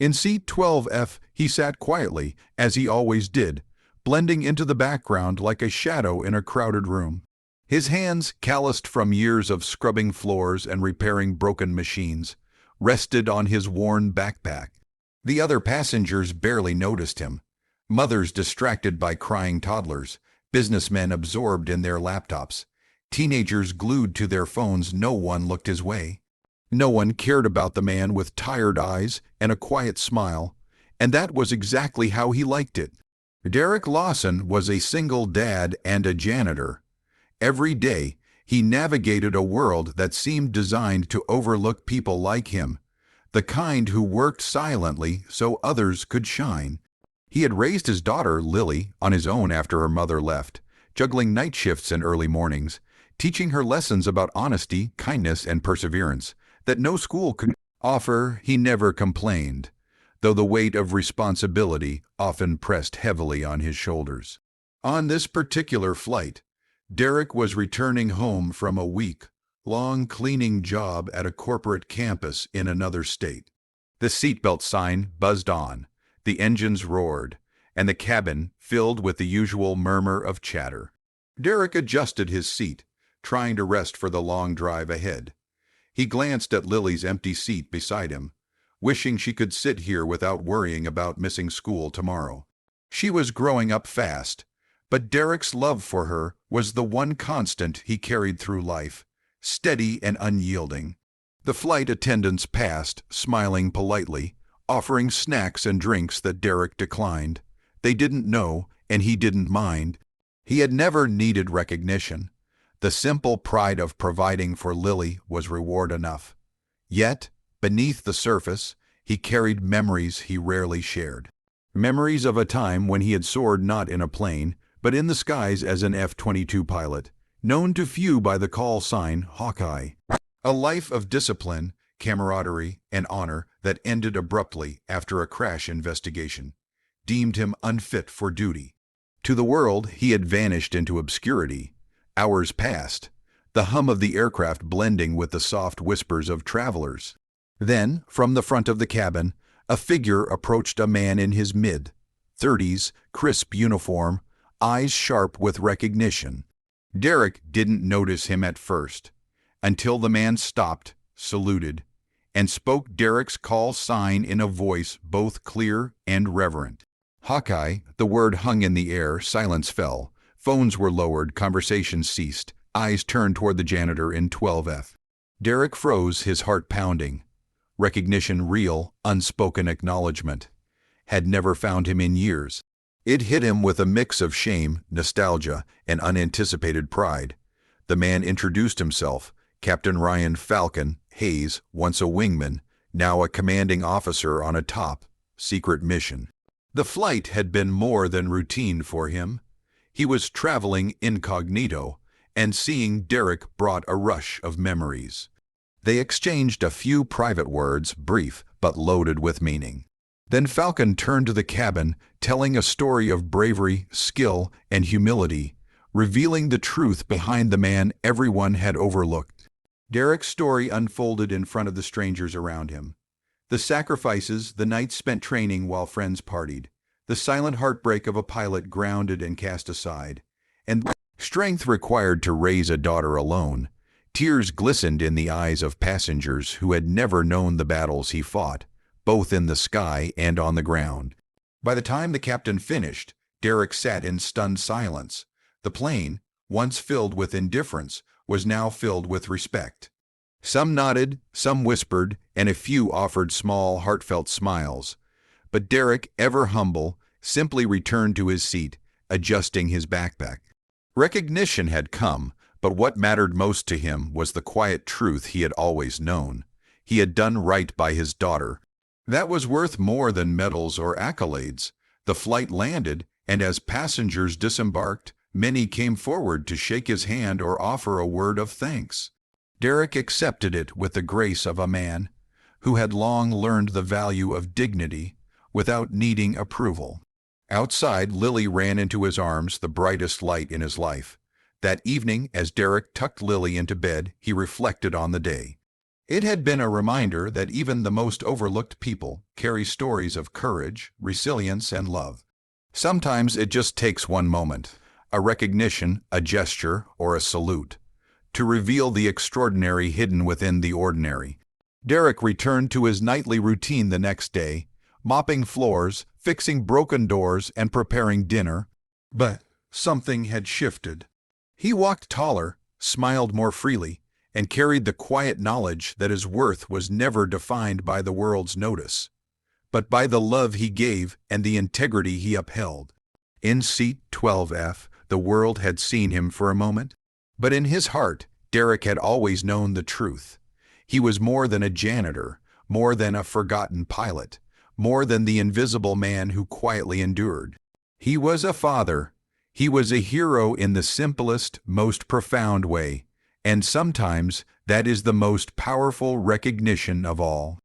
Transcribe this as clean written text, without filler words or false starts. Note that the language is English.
In seat 12F, he sat quietly, as he always did, blending into the background like a shadow in a crowded room. His hands, calloused from years of scrubbing floors and repairing broken machines, rested on his worn backpack. The other passengers barely noticed him. Mothers distracted by crying toddlers, businessmen absorbed in their laptops, teenagers glued to their phones. No one looked his way. No one cared about the man with tired eyes and a quiet smile, and that was exactly how he liked it. Derek Lawson was a single dad and a janitor. Every day, he navigated a world that seemed designed to overlook people like him, the kind who worked silently so others could shine. He had raised his daughter, Lily, on his own after her mother left, juggling night shifts and early mornings, teaching her lessons about honesty, kindness, and perseverance that no school could offer. He never complained, though the weight of responsibility often pressed heavily on his shoulders. On this particular flight, Derek was returning home from a week-long cleaning job at a corporate campus in another state. The seatbelt sign buzzed on, the engines roared, and the cabin filled with the usual murmur of chatter. Derek adjusted his seat, trying to rest for the long drive ahead. He glanced at Lily's empty seat beside him, wishing she could sit here without worrying about missing school tomorrow. She was growing up fast, but Derek's love for her was the one constant he carried through life, steady and unyielding. The flight attendants passed, smiling politely, offering snacks and drinks that Derek declined. They didn't know, and he didn't mind. He had never needed recognition. The simple pride of providing for Lily was reward enough. Yet, beneath the surface, he carried memories he rarely shared. Memories of a time when he had soared not in a plane, but in the skies as an F-22 pilot, known to few by the call sign Hawkeye. A life of discipline, camaraderie, and honor that ended abruptly after a crash investigation deemed him unfit for duty. To the world, he had vanished into obscurity. Hours passed, the hum of the aircraft blending with the soft whispers of travelers. Then, from the front of the cabin, a figure approached, a man in his mid-30s, crisp uniform, eyes sharp with recognition. Derek didn't notice him at first, until the man stopped, saluted, and spoke Derek's call sign in a voice both clear and reverent. Hawkeye, the word hung in the air, silence fell. Phones were lowered, conversation ceased, eyes turned toward the janitor in 12F. Derek froze, his heart pounding. Recognition, real, unspoken acknowledgement, had never found him in years. It hit him with a mix of shame, nostalgia, and unanticipated pride. The man introduced himself, Captain Ryan Falcon Hayes, once a wingman, now a commanding officer on a top, secret mission. The flight had been more than routine for him. He was traveling incognito, and seeing Derek brought a rush of memories. They exchanged a few private words, brief but loaded with meaning. Then Falcon turned to the cabin, telling a story of bravery, skill, and humility, revealing the truth behind the man everyone had overlooked. Derek's story unfolded in front of the strangers around him. The sacrifices, the nights spent training while friends partied, the silent heartbreak of a pilot grounded and cast aside, and the strength required to raise a daughter alone. Tears glistened in the eyes of passengers who had never known the battles he fought, both in the sky and on the ground. By the time the captain finished, Derek sat in stunned silence. The plane, once filled with indifference, was now filled with respect. Some nodded, some whispered, and a few offered small, heartfelt smiles. But Derek, ever humble, simply returned to his seat, adjusting his backpack. Recognition had come, but what mattered most to him was the quiet truth he had always known. He had done right by his daughter. That was worth more than medals or accolades. The flight landed, and as passengers disembarked, many came forward to shake his hand or offer a word of thanks. Derek accepted it with the grace of a man who had long learned the value of dignity without needing approval. Outside, Lily ran into his arms, the brightest light in his life. That evening, as Derek tucked Lily into bed, he reflected on the day. It had been a reminder that even the most overlooked people carry stories of courage, resilience, and love. Sometimes it just takes one moment, a recognition, a gesture, or a salute, to reveal the extraordinary hidden within the ordinary. Derek returned to his nightly routine the next day, mopping floors, fixing broken doors, and preparing dinner. But something had shifted. He walked taller, smiled more freely, and carried the quiet knowledge that his worth was never defined by the world's notice, but by the love he gave and the integrity he upheld. In seat 12F, the world had seen him for a moment, but in his heart, Derek had always known the truth. He was more than a janitor, more than a forgotten pilot, more than the invisible man who quietly endured. He was a father. He was a hero in the simplest, most profound way, and sometimes that is the most powerful recognition of all.